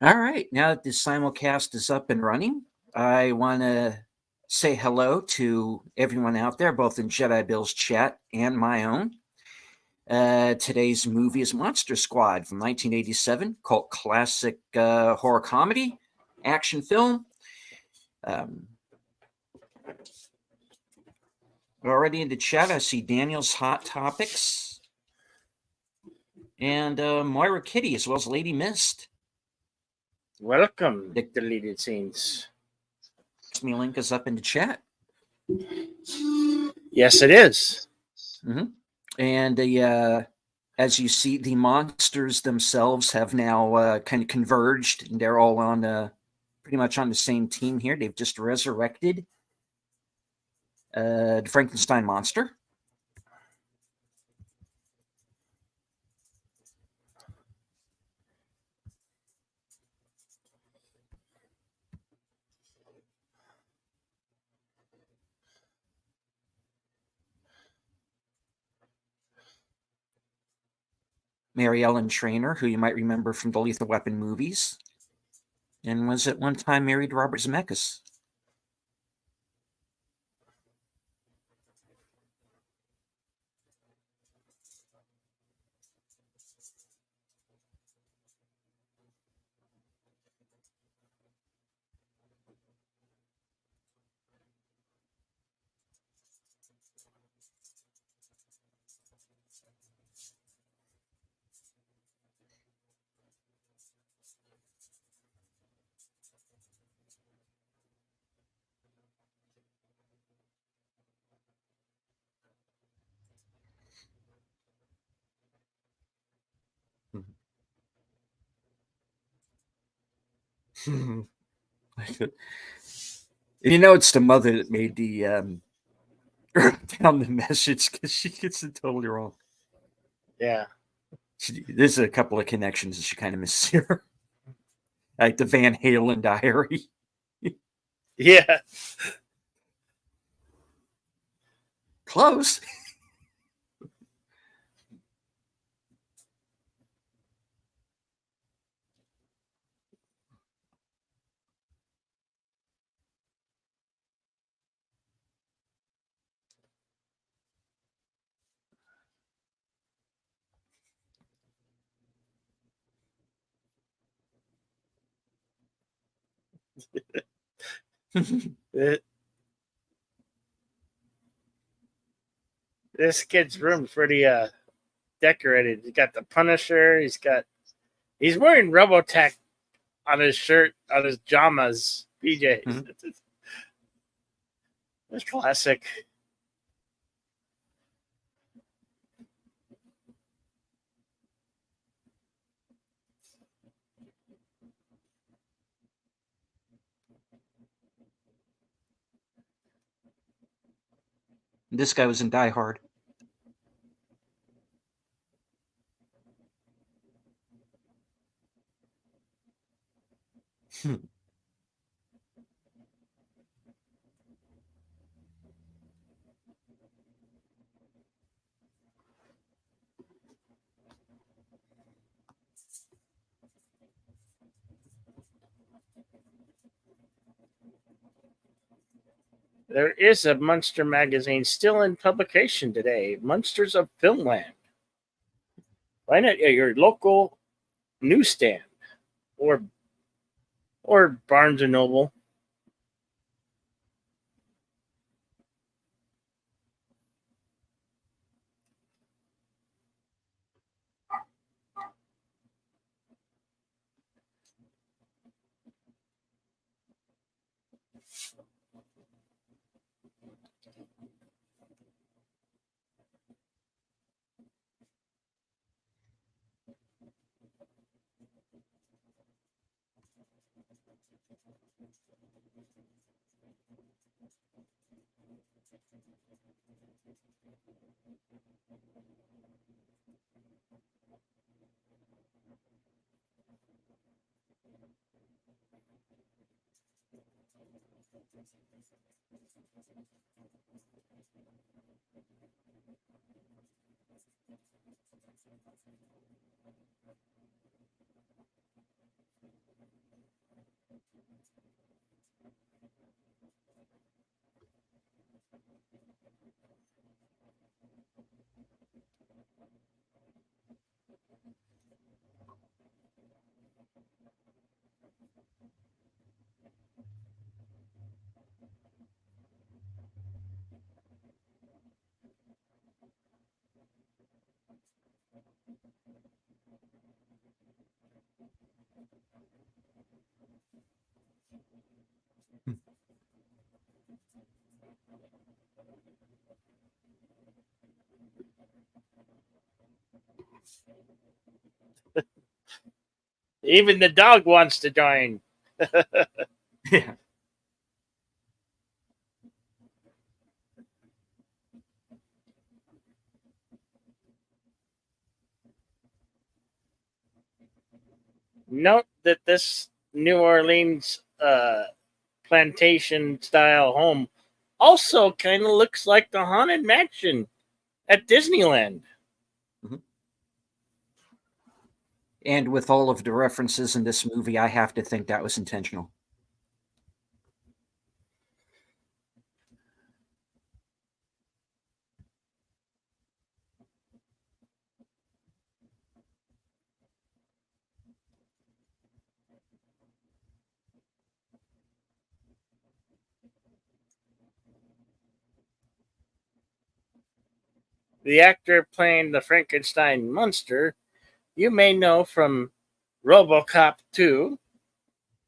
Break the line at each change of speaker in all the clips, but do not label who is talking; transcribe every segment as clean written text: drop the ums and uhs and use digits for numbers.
All right, now that this simulcast is up and running, I want to say hello to everyone out there, both in Jedi Bill's chat and my own. Today's movie is Monster Squad from 1987, cult classic horror comedy, action film. Um, Already in the chat, I see Daniel's Hot Topics and Moira Kitty, as well as Lady Mist.
Welcome,
The
deleted scenes.
me link is up in the chat.
Yes, it is.
And as you see, the monsters themselves have now kind of converged, and they're all on pretty much on the same team here. They've just resurrected the Frankenstein monster. Mary Ellen Trainor, who you might remember from the Lethal Weapon movies, and was at one time married to Robert Zemeckis. You know, it's the mother that made the found the message because she gets it totally wrong.
Yeah.
There's a couple of connections that she kind of misses here, like the Van Halen diary.
Yeah.
Close.
This kid's room's pretty decorated. He's got the Punisher. He's wearing Robotech on his shirt, on his pajamas, PJs. Mm-hmm. It's classic.
This guy was in Die Hard.
There is a Munster magazine still in publication today, Munsters of Filmland. Find it at your local newsstand or Barnes and Noble. Even the dog wants to join.
Yeah.
Note that this New Orleans plantation style home also kind of looks like the Haunted Mansion at Disneyland.
Mhm. And with all of the references in this movie, I have to think that was intentional.
The actor playing the Frankenstein monster you may know from RoboCop 2,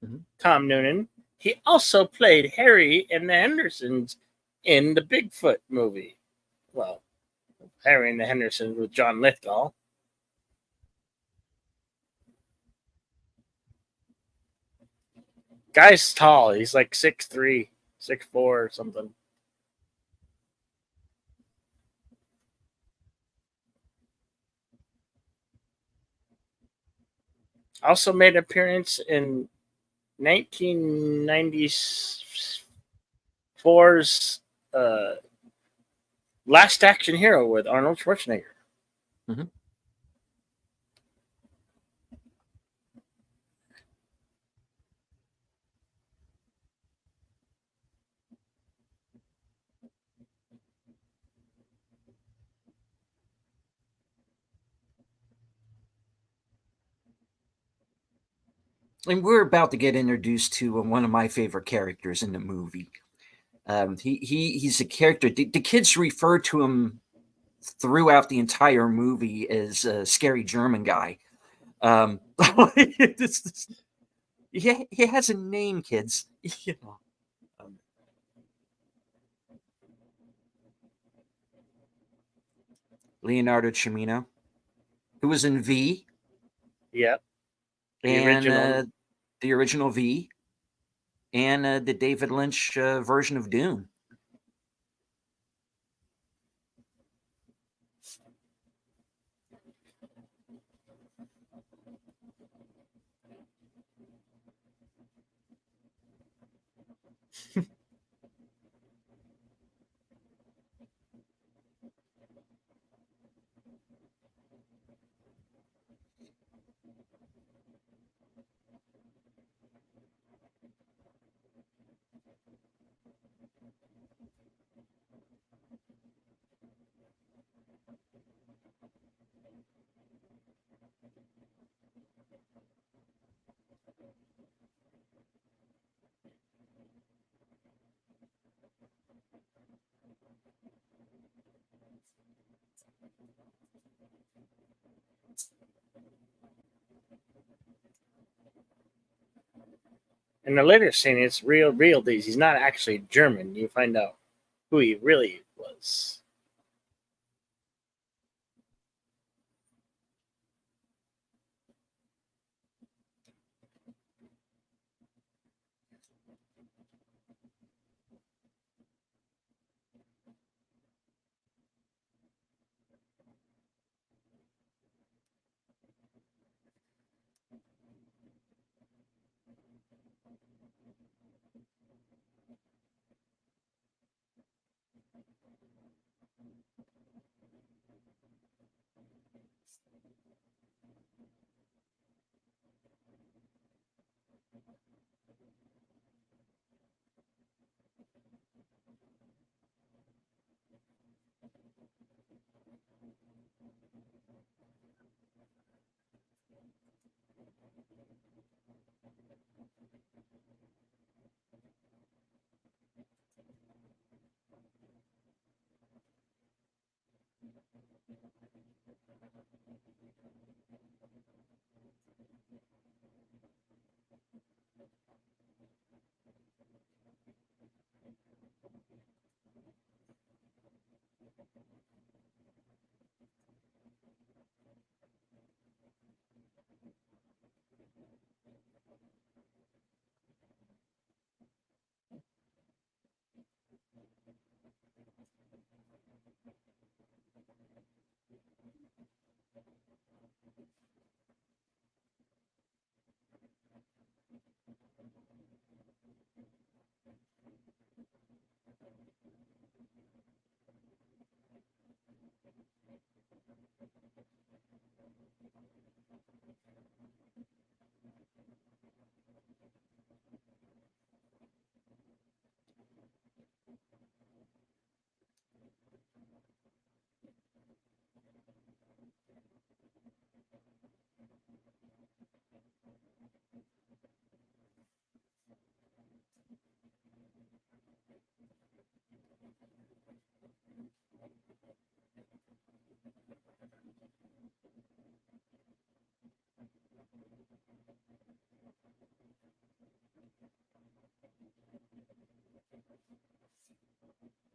Mhm.
Tom Noonan. He also played Harry and the Hendersons in the Bigfoot movie. Well, Harry and the Hendersons with John Lithgow. Guy's tall. He's like 6'3", 6'4", or something. Also made an appearance in 1994's Last Action Hero with Arnold Schwarzenegger.
Mhm. And we're about to get introduced to one of my favorite characters in the movie. He's a character. The kids refer to him throughout the entire movie as a scary German guy. Um, he has a name, kids. You know. Um, Leonardo Cimino, who was in V
Yep, the
and
original.
the original V and the David Lynch version of Dune.
In the later scene, it's real. He's not actually German. You find out who he really was.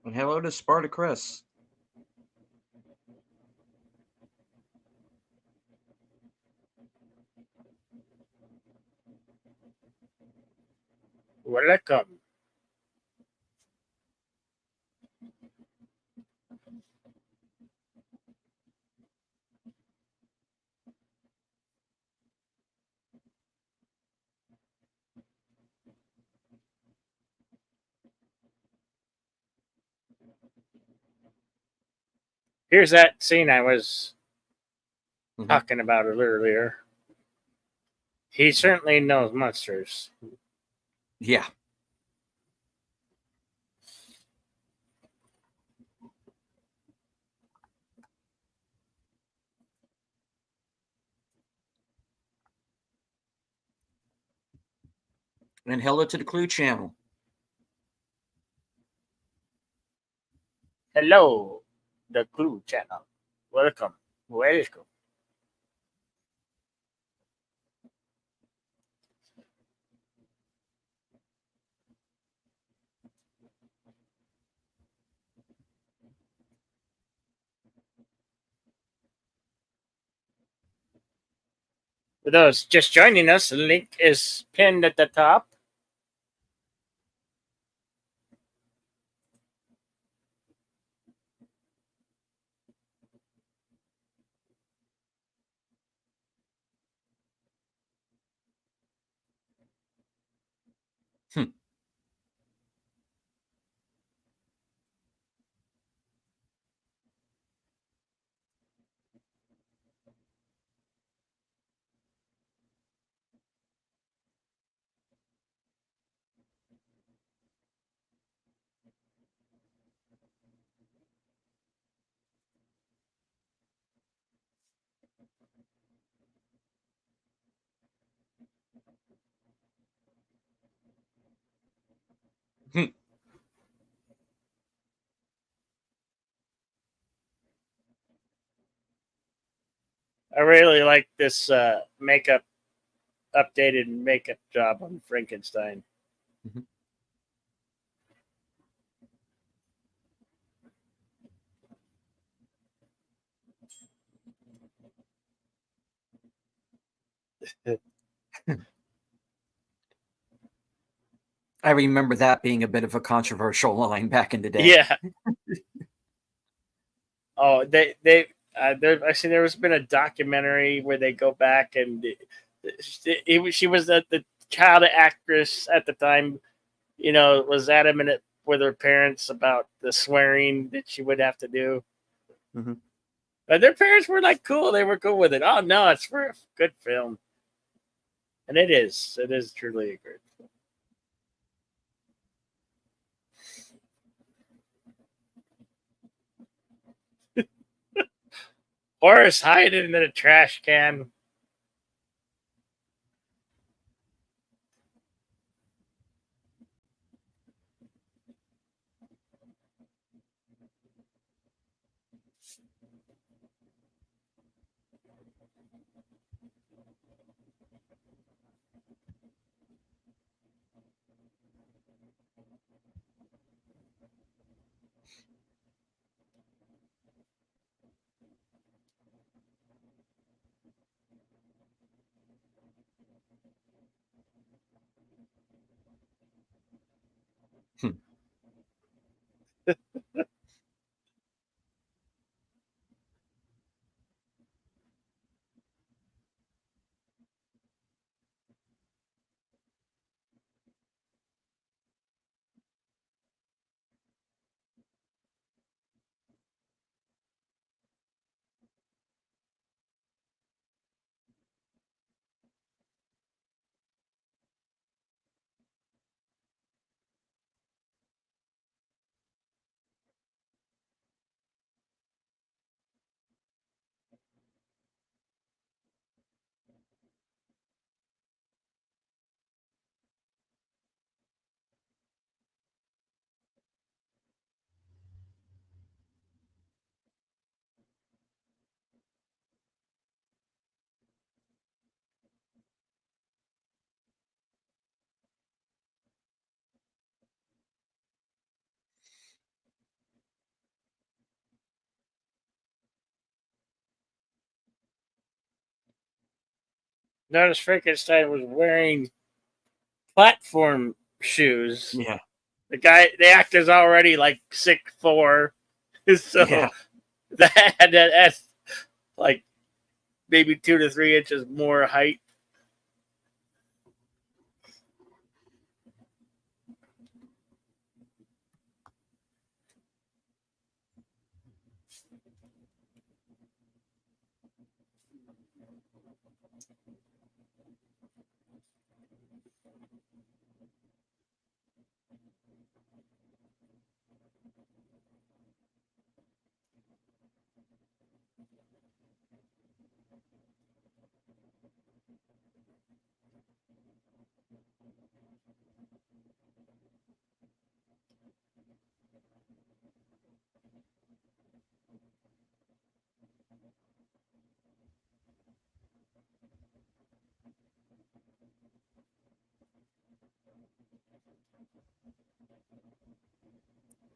And hello to Spartacus.
Welcome. Here's that scene I was
Mhm.
talking about earlier. He certainly knows monsters.
Yeah. And hello to the Clue Channel.
Hello, the Clue Channel. Welcome. Welcome. For those just joining us, the link is pinned at the top.
Hmm. Hmm.
I really like this makeup, updated makeup job on Frankenstein.
Mhm. I remember that being a bit of a controversial line back in the day.
Yeah. Oh, I see. There has been a documentary where they go back and she was the child actress at the time. Was adamant with her parents about the swearing that she would have to do.
Mhm.
But their parents were like cool. They were cool with it. Oh no, it's for a good film, and it is. It is truly a good. Horace hiding in a trash can. Notice Frankenstein was wearing platform shoes.
Yeah.
The actor's already like 6'4", so
Yeah.
that's like maybe 2 to 3 inches more height.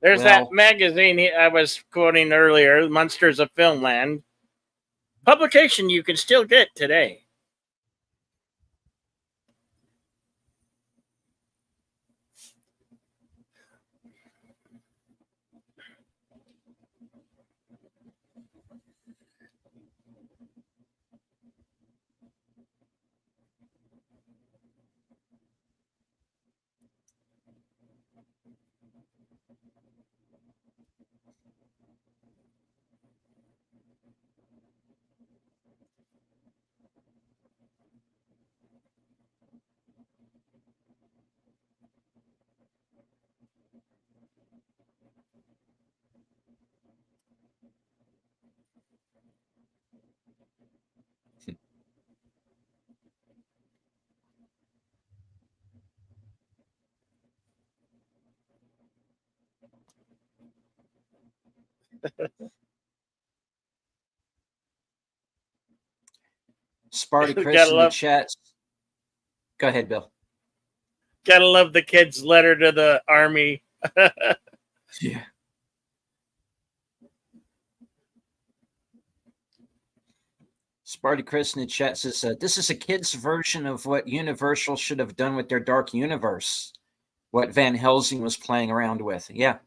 There's that
Well,
magazine I was quoting earlier, Monsters of Filmland. Publication you can still get today.
Sparty Chris
gotta
in the
love,
chat. Go ahead, Bill.
gotta love the kid's letter to the army.
Yeah. Sparty Chris in the chat says, this is a kid's version of what Universal should have done with their Dark Universe, what Van Helsing was playing around with. Yeah.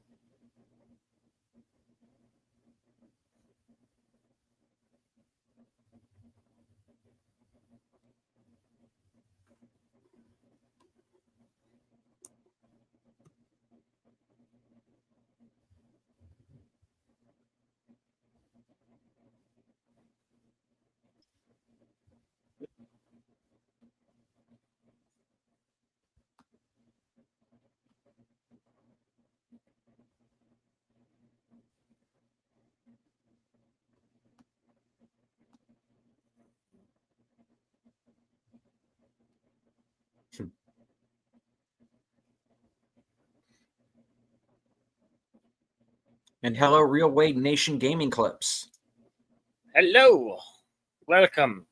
And hello, Real Wade Nation Gaming Clips.
Hello, welcome.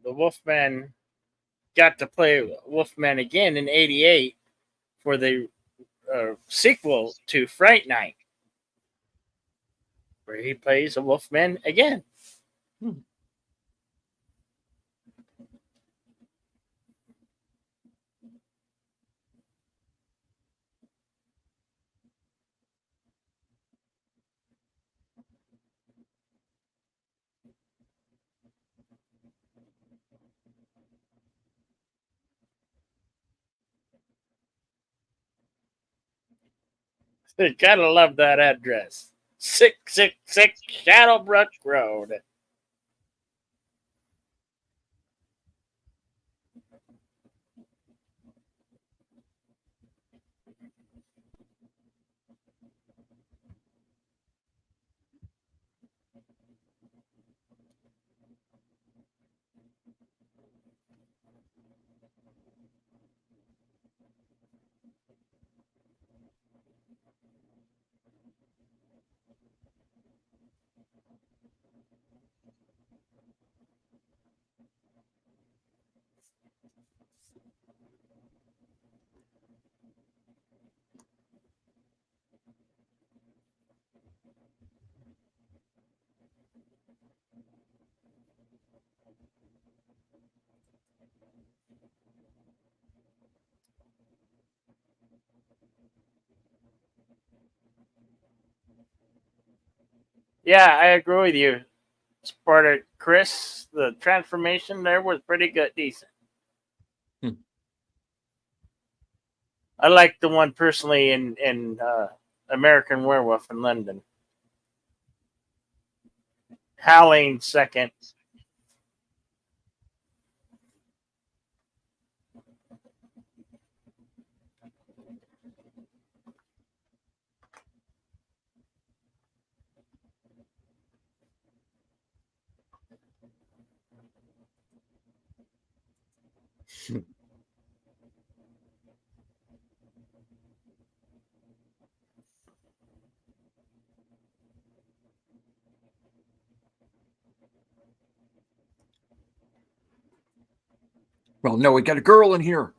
the Wolfman got to play Wolfman again in '88 for the sequel to Fright Night, where he plays a Wolfman again.
Hmm.
Gotta love that address. 666 Shadowbrook Road. Yeah, I agree with you. Sparta Chris, the transformation there was pretty good, decent.
Hmm.
I like the one personally in American Werewolf in London. Howling second.
Well, no, we got a girl in here.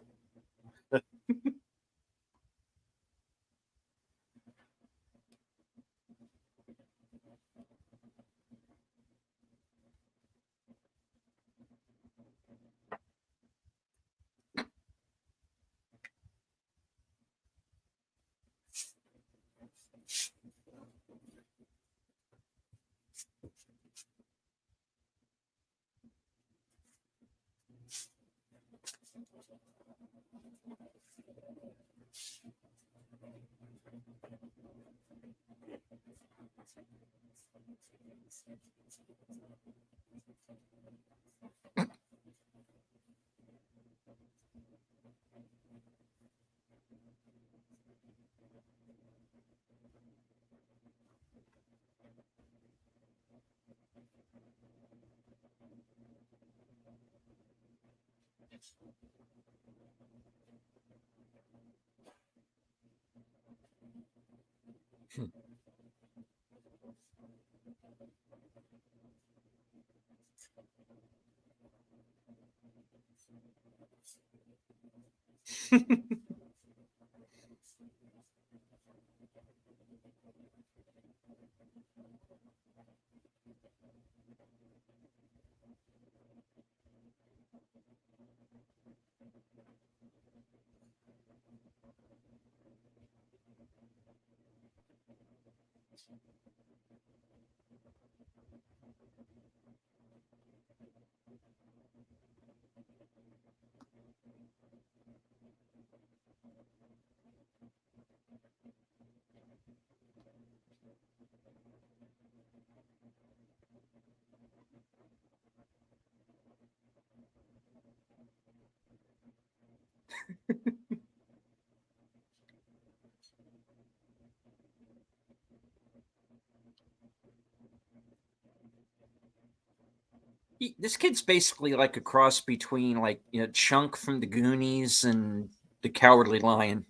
This kid's basically like a cross between like Chunk from the Goonies and the Cowardly Lion.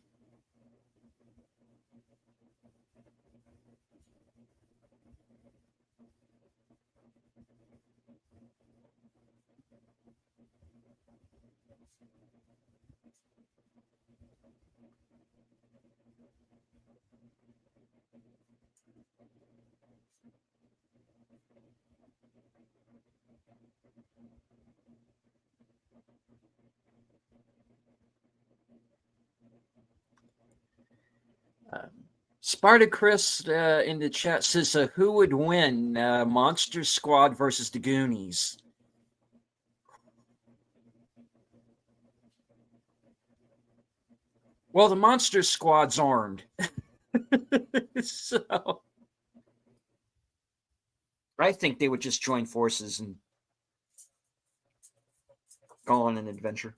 Spartacus in the chat says, who would win, Monster Squad versus the Goonies? Well, the Monster Squad's armed. So I think they would just join forces and go on an adventure.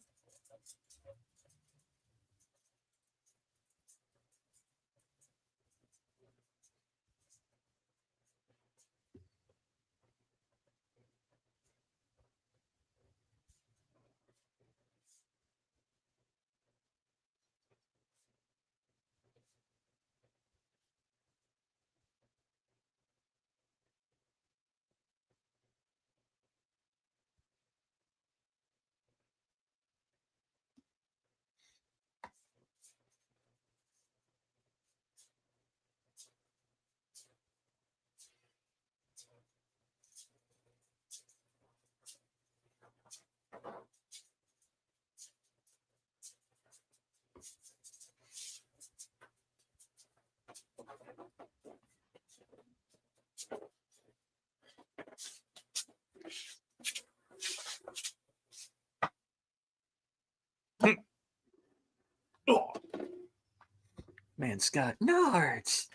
Man, Scott, Nards.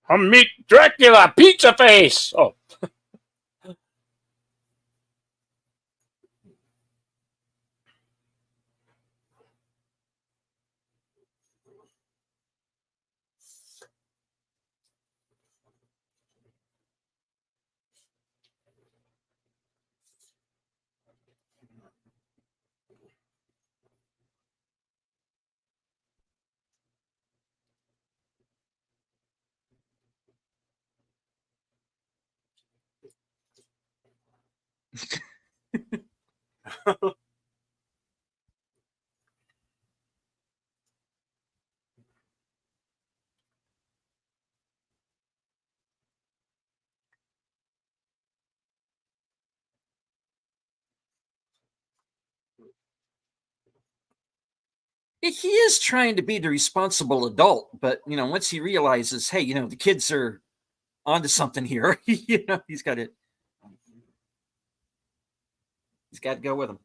I'm meet Dracula, pizza face. Oh,
He is trying to be the responsible adult, but once he realizes, hey, the kids are onto something here. He's got it. He's got to go with him.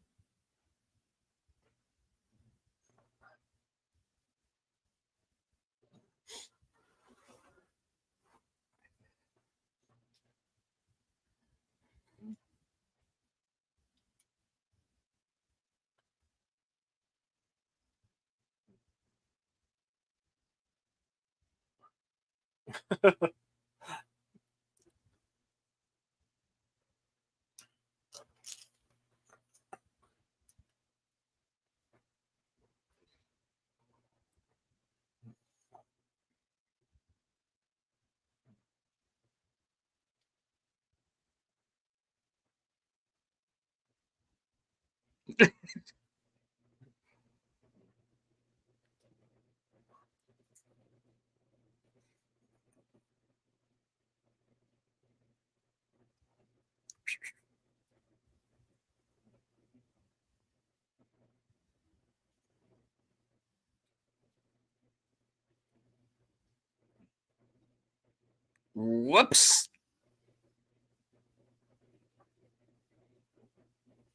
Whoops.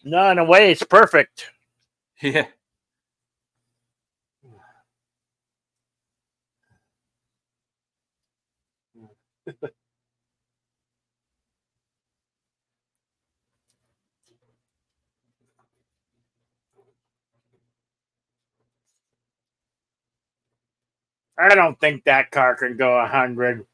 No, in a way, it's perfect.
Yeah.
I don't think that car can go 100.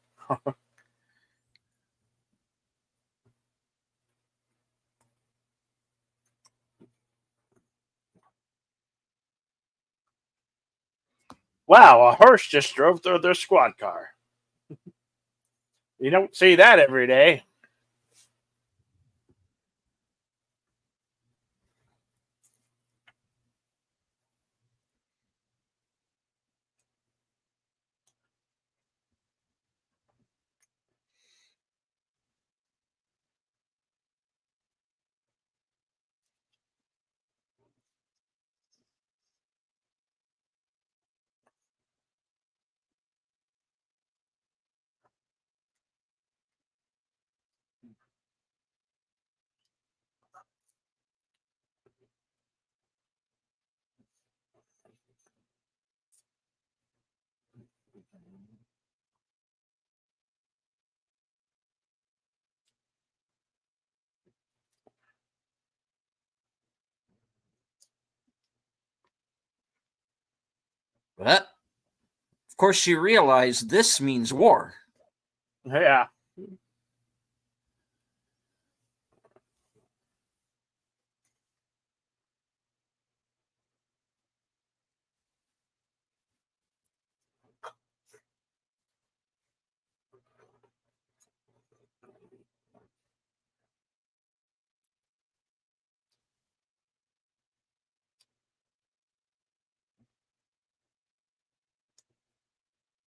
Wow, a horse just drove through their squad car. You don't see that every day.
But of course, you realize this means war.
Yeah.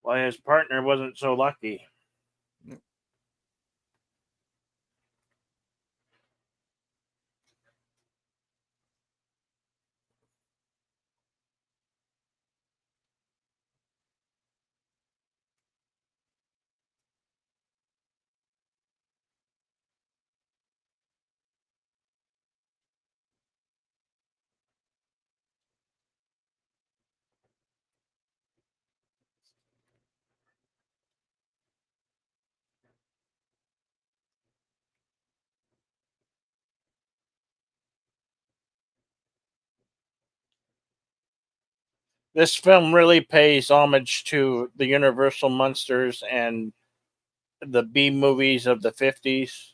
Well, his partner wasn't so lucky. This film really pays homage to the Universal monsters and the B movies of the 50s.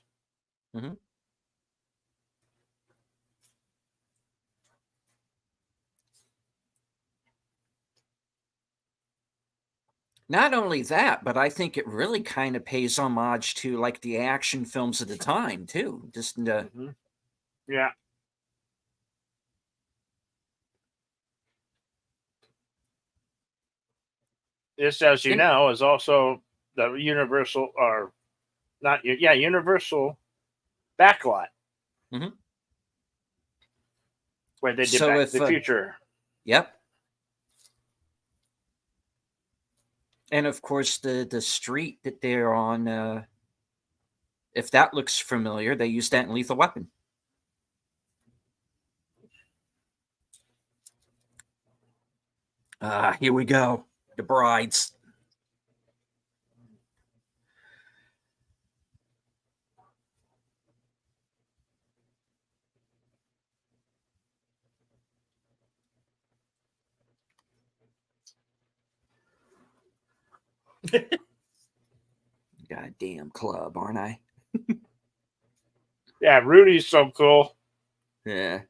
Mm-hmm. Not only that, but I think it really kind of pays homage to like the action films of the time too. Just
Mm-hmm. Yeah. This, as you
in,
know, is also the Universal, or not, yeah, Universal backlot
mm-hmm.
where they did
So
Back to
if
the Future.
yep, and of course the street that they're on. If that looks familiar, they used that in Lethal Weapon. Here we go. The brides. Goddamn club, aren't I?
Yeah, Rudy's so cool.
Yeah.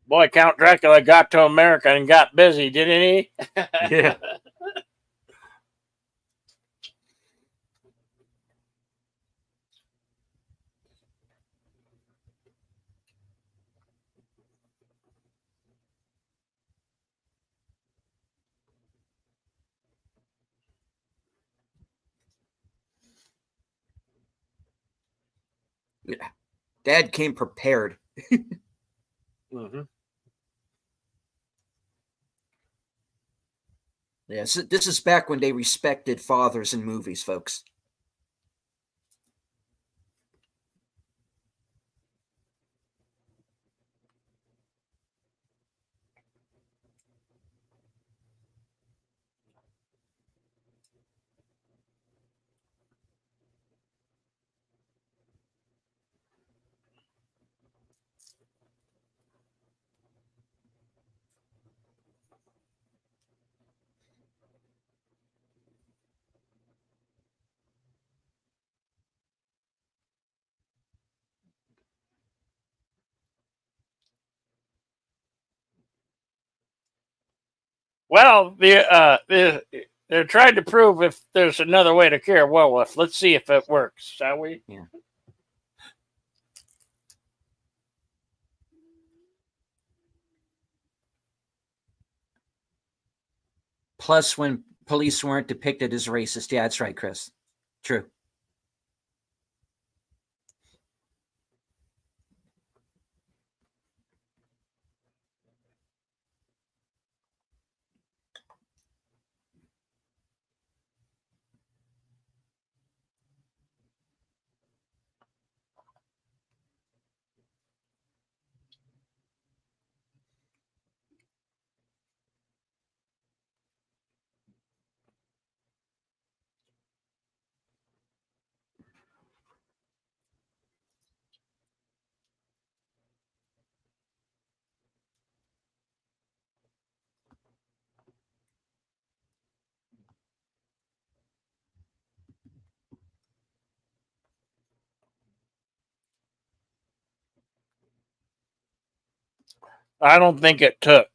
Boy, Count Dracula got to America and got busy, didn't he?
Yeah. Yeah. Dad came prepared.
Mm-hmm.
Yes, this is back when they respected fathers in movies, folks.
Well, they're trying to prove if there's another way to cure a werewolf. Let's see if it works, shall we?
Yeah. Plus, when police weren't depicted as racist. Yeah, that's right, Chris. True.
I don't think it took.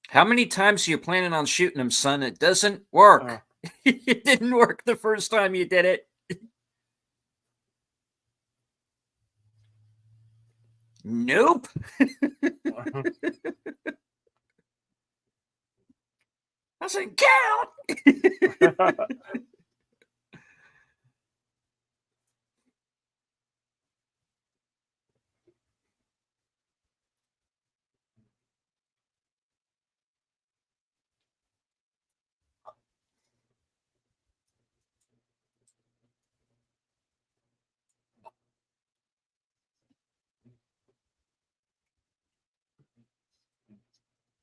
How many times are you planning on shooting him, son? It doesn't work. It didn't work the first time you did it. Nope. Doesn't count.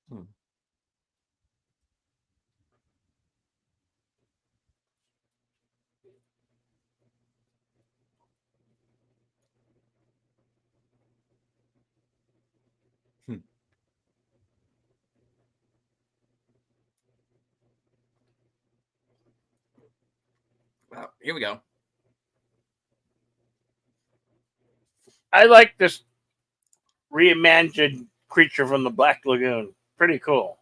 Hmm. Hmm. Here we go.
I like this reimagined creature from the Black Lagoon. Pretty cool.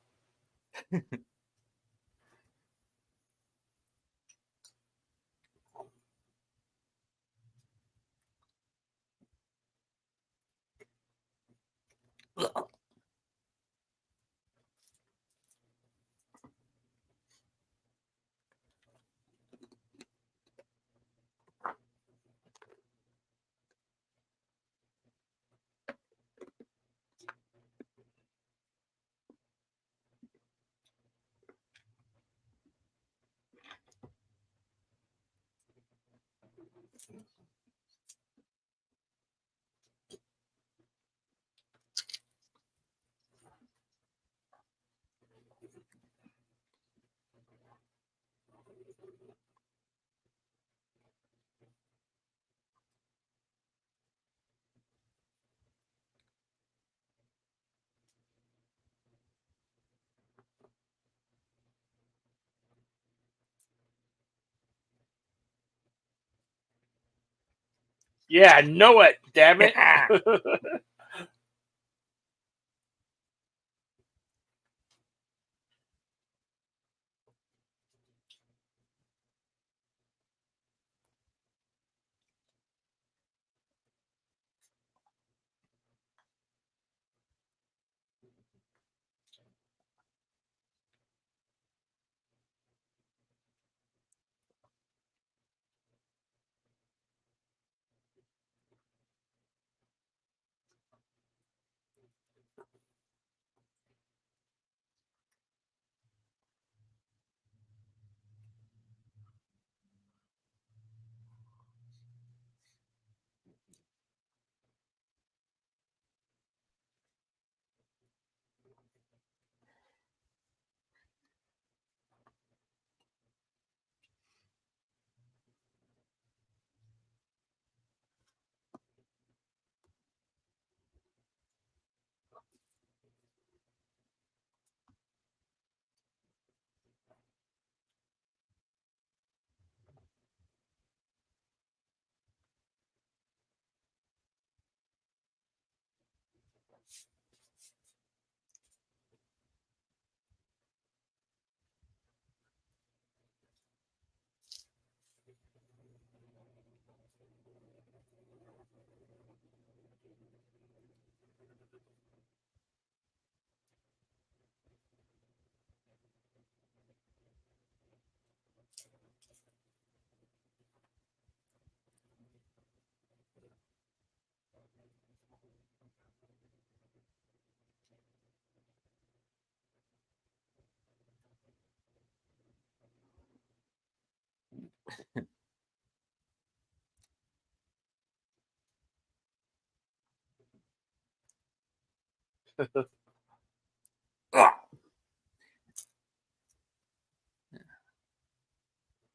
Yeah, know it, damn it.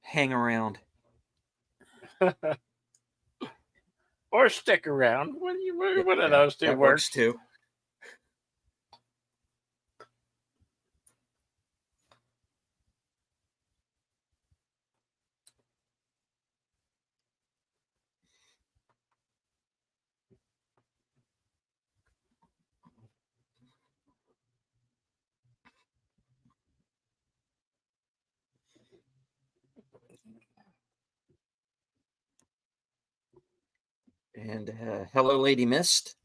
Hang around.
Or stick around. One of those two
that
works.
works too. And hello, Lady Mist.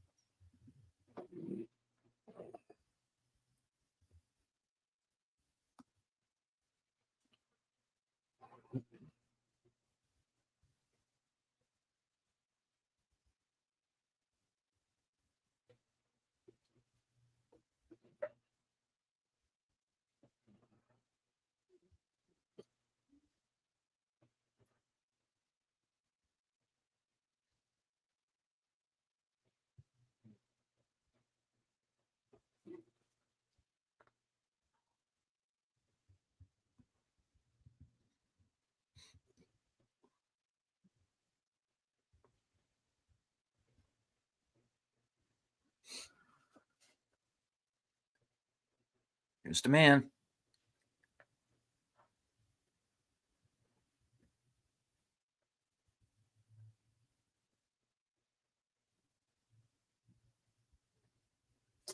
Here's the man.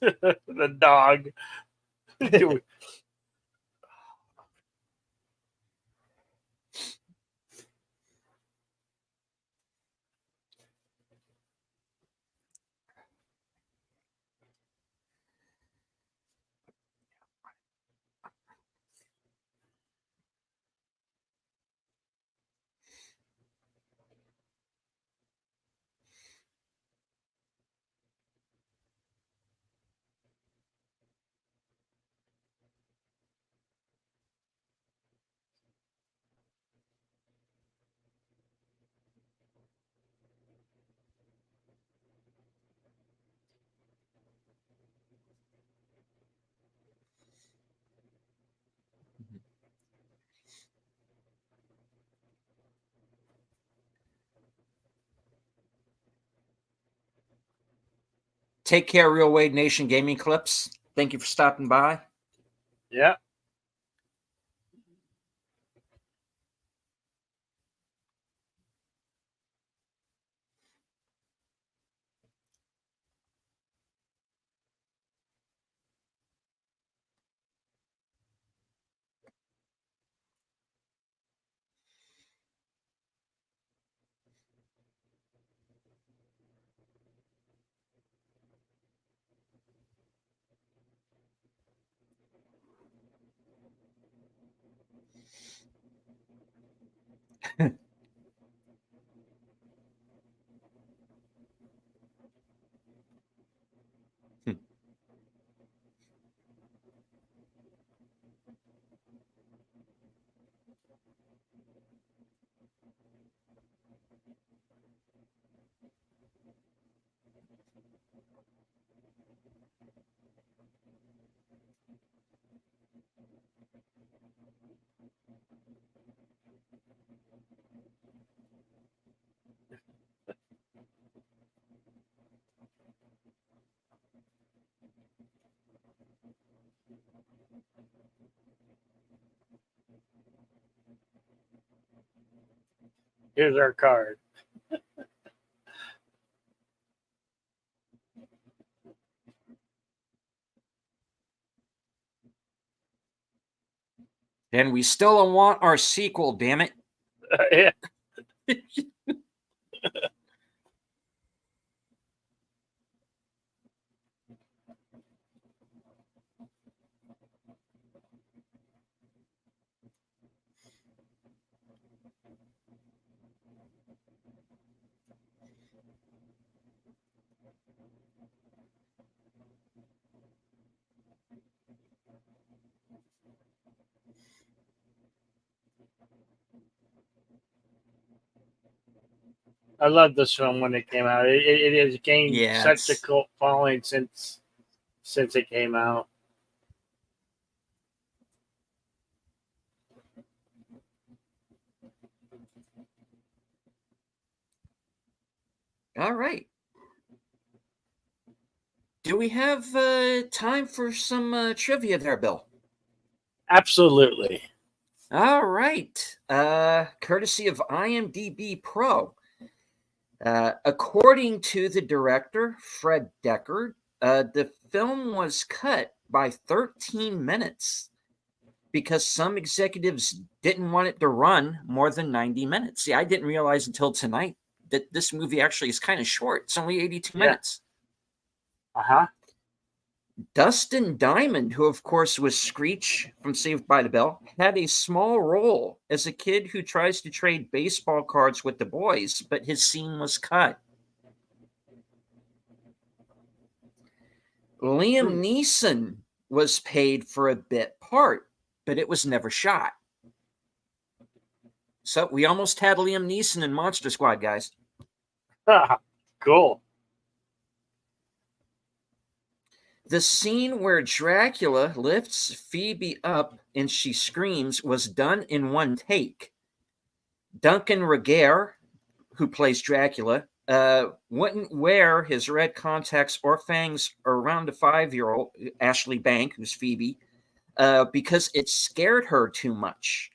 The dog.
Take care, Real Wade Nation Gaming Clips. Thank you for stopping by.
Yeah. Here's our card.
And we still don't want our sequel, damn it.
Yeah. I love this film when it came out. It has gained such a cult following since it came out.
All right. Do we have time for some trivia there, Bill?
Absolutely.
All right. Courtesy of IMDb Pro. According to the director, Fred Decker, the film was cut by 13 minutes because some executives didn't want it to run more than 90 minutes. See, I didn't realize until tonight that this movie actually is kind of short. It's only 82 minutes.
Uh-huh.
Dustin Diamond, who of course was Screech from Saved by the Bell, had a small role as a kid who tries to trade baseball cards with the boys, but his scene was cut. Liam Neeson was paid for a bit part, but it was never shot. So we almost had Liam Neeson in Monster Squad, guys.
Cool.
The scene where Dracula lifts Phoebe up and she screams was done in one take. Duncan Regehr, who plays Dracula, wouldn't wear his red contacts or fangs around the 5-year-old, Ashley Bank, who's Phoebe, because it scared her too much.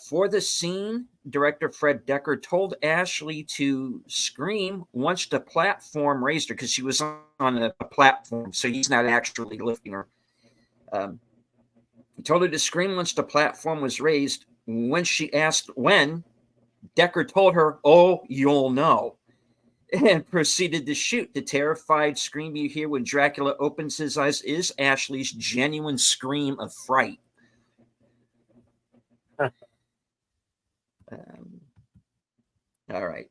For the scene, director Fred Decker told Ashley to scream once the platform raised her, because she was on a platform, so he's not actually lifting her. He told her to scream once the platform was raised. When she asked when, Decker told her, "Oh, you'll know," and proceeded to shoot. The terrified scream you hear when Dracula opens his eyes is Ashley's genuine scream of fright. All right.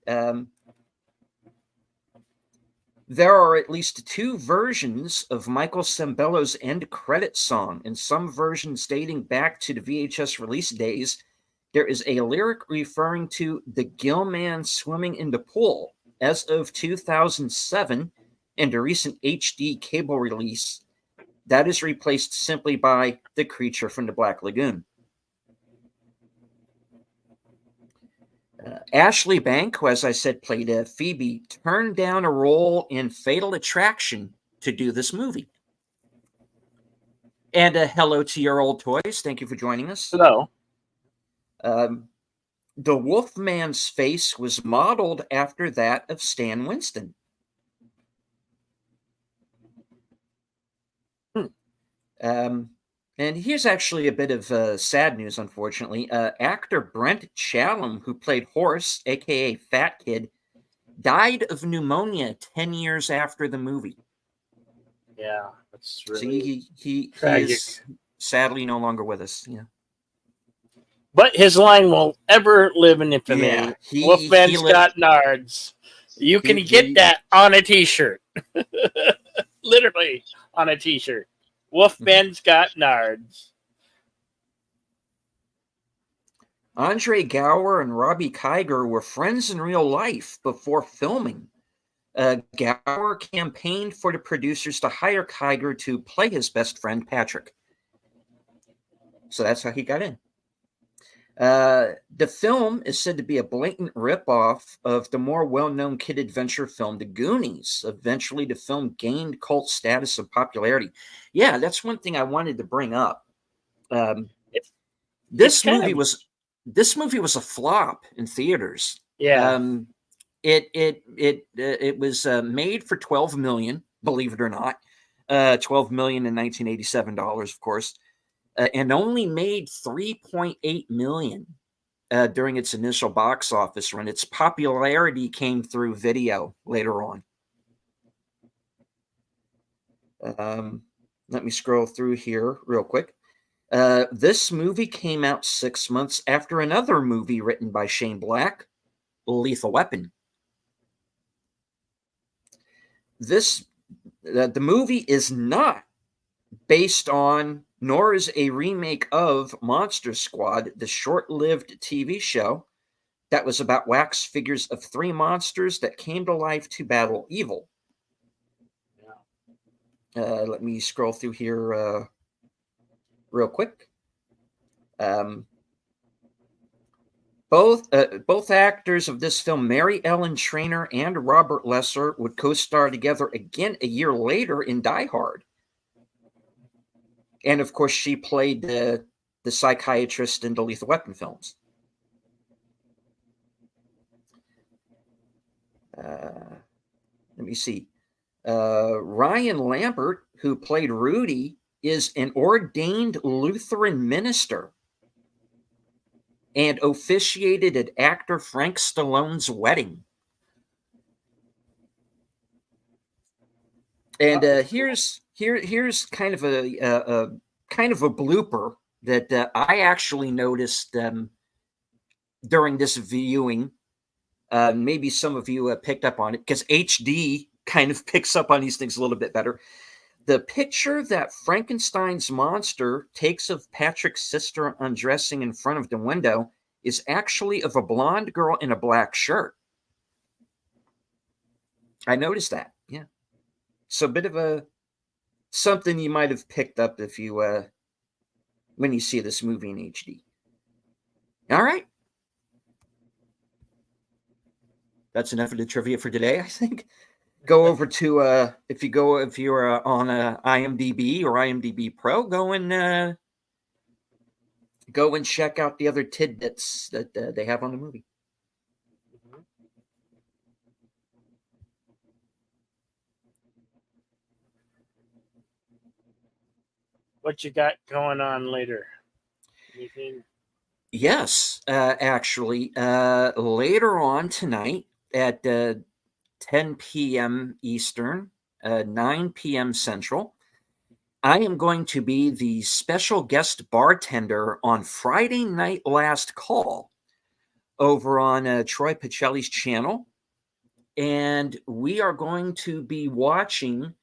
There are at least two versions of Michael Sembello's end credit song, and some versions dating back to the VHS release days. There is a lyric referring to the gill man swimming in the pool. As of 2007, and a recent HD cable release, that is replaced simply by the creature from the Black Lagoon. Ashley Bank, who, as I said, played Phoebe, turned down a role in Fatal Attraction to do this movie. And hello to your old toys. Thank you for joining us.
Hello.
The Wolfman's face was modeled after that of Stan Winston. And here's actually a bit of sad news, unfortunately. Actor Brent Challam, who played Horace, a.k.a. Fat Kid, died of pneumonia 10 years after the movie.
Yeah, that's really
so he
tragic.
is sadly no longer with us. Yeah.
But his line will ever live in infamy.
Yeah,
Wolfman's got nards. You can get that on a t-shirt. Literally on a t-shirt. Wolfman's got nards.
Andre Gower and Robbie Kiger were friends in real life before filming. Gower campaigned for the producers to hire Kiger to play his best friend, Patrick. So that's how he got in. The film is said to be a blatant ripoff of the more well-known kid adventure film, The Goonies. Eventually, the film gained cult status and popularity. Yeah, that's one thing I wanted to bring up. This movie was a flop in theaters.
Yeah.
It was made for $12 million, believe it or not. $12 million in 1987 dollars, of course. And only made $3.8 million during its initial box office run. Its popularity came through video later on. Let me scroll through here real quick. This movie came out 6 months after another movie written by Shane Black, Lethal Weapon. The movie is not based on, nor is a remake of, Monster Squad, the short-lived TV show that was about wax figures of 3 monsters that came to life to battle evil. Let me scroll through here real quick. Both actors of this film, Mary Ellen Trainor and Robert Lesser, would co-star together again a year later in Die Hard. And, of course, she played the psychiatrist in the Lethal Weapon films. Let me see. Ryan Lambert, who played Rudy, is an ordained Lutheran minister and officiated at actor Frank Stallone's wedding. And here's kind of a blooper that I actually noticed during this viewing. Maybe some of you picked up on it, because HD kind of picks up on these things a little bit better. The picture that Frankenstein's monster takes of Patrick's sister undressing in front of the window is actually of a blonde girl in a black shirt. I noticed that. Yeah. So a bit of something you might have picked up if you when you see this movie in HD. All right. That's enough of the trivia for today, I think. Go over to if you're on IMDb or IMDb Pro, go and go and check out the other tidbits that they have on the movie.
What you got going on later? Anything?
Yes, actually, later on tonight at 10 p.m. Eastern, 9 p.m. Central, I am going to be the special guest bartender on Friday Night Last Call over on Troy Pacelli's channel. And we are going to be watching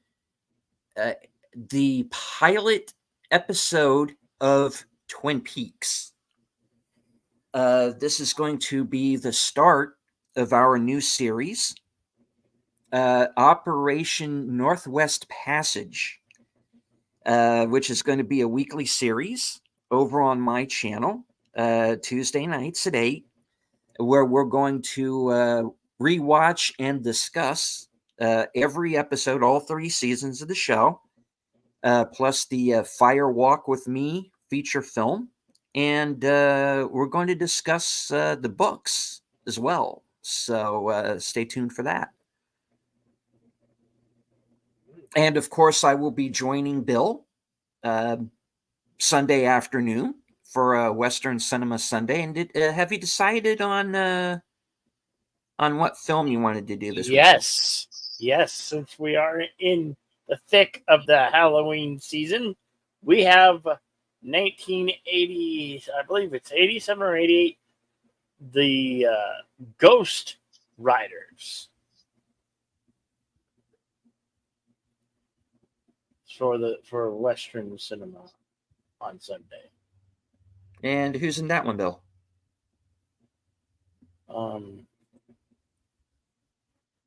the pilot episode of Twin Peaks. This is going to be the start of our new series, Operation Northwest Passage, which is going to be a weekly series over on my channel, Tuesday nights at 8, where we're going to rewatch and discuss every episode, all 3 seasons of the show, plus the Fire Walk with Me feature film. And we're going to discuss the books as well. So stay tuned for that. And of course, I will be joining Bill Sunday afternoon for Western Cinema Sunday. And have you decided on what film you wanted to do this week?
Yes. Since we are in the thick of the Halloween season, we have 1980, I believe it's 87 or 88, the Ghost Riders for Western cinema on Sunday.
And who's in that one, Bill?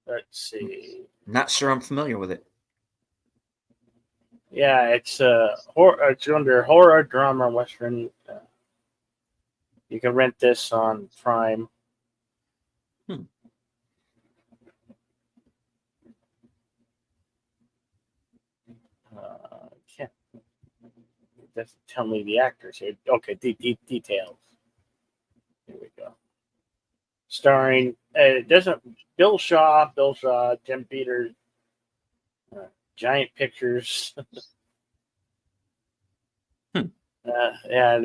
Let's see.
Not sure I'm familiar with it.
Yeah, it's it's under horror drama Western. You can rent this on Prime. Can't. It doesn't tell me the actors here. Okay, details. Here we go. Starring it doesn't Bill Shaw, Jim Peters, Giant Pictures. Yeah,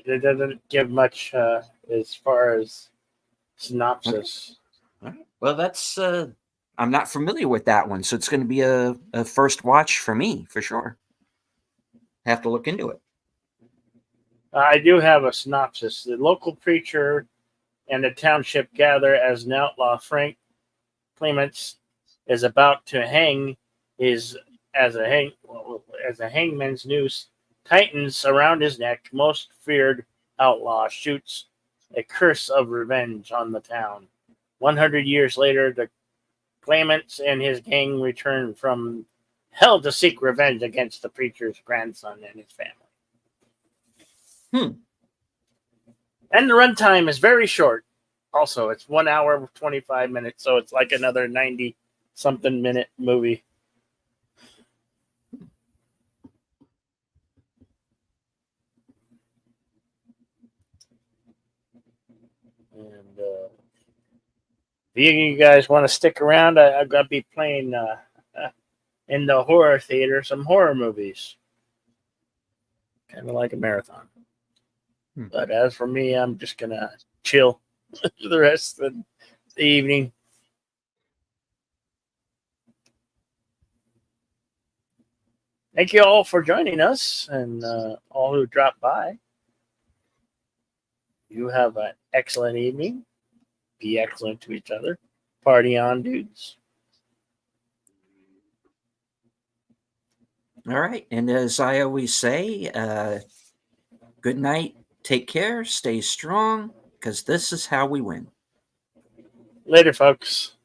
it doesn't give much as far as synopsis.
All right. Well, that's I'm not familiar with that one, so it's going to be a first watch for me for sure. Have to look into it.
I do have a synopsis. The local preacher and the township gather as an outlaw. Frank Clements is about to hang as a hangman's noose tightens around his neck. Most feared outlaw shoots a curse of revenge on the town. 100 years later, the Clements and his gang return from hell to seek revenge against the preacher's grandson and his family. And the runtime is very short. Also, it's 1 hour 25 minutes, so it's like another 90-something minute movie. And if you guys want to stick around, I'm going to be playing in the horror theater some horror movies. Kind of like a marathon. But as for me, I'm just going to chill the rest of the evening. Thank you all for joining us and all who dropped by. You have an excellent evening. Be excellent to each other. Party on, dudes.
All right. And as I always say, good night. Take care. Stay strong, because this is how we win.
Later, folks.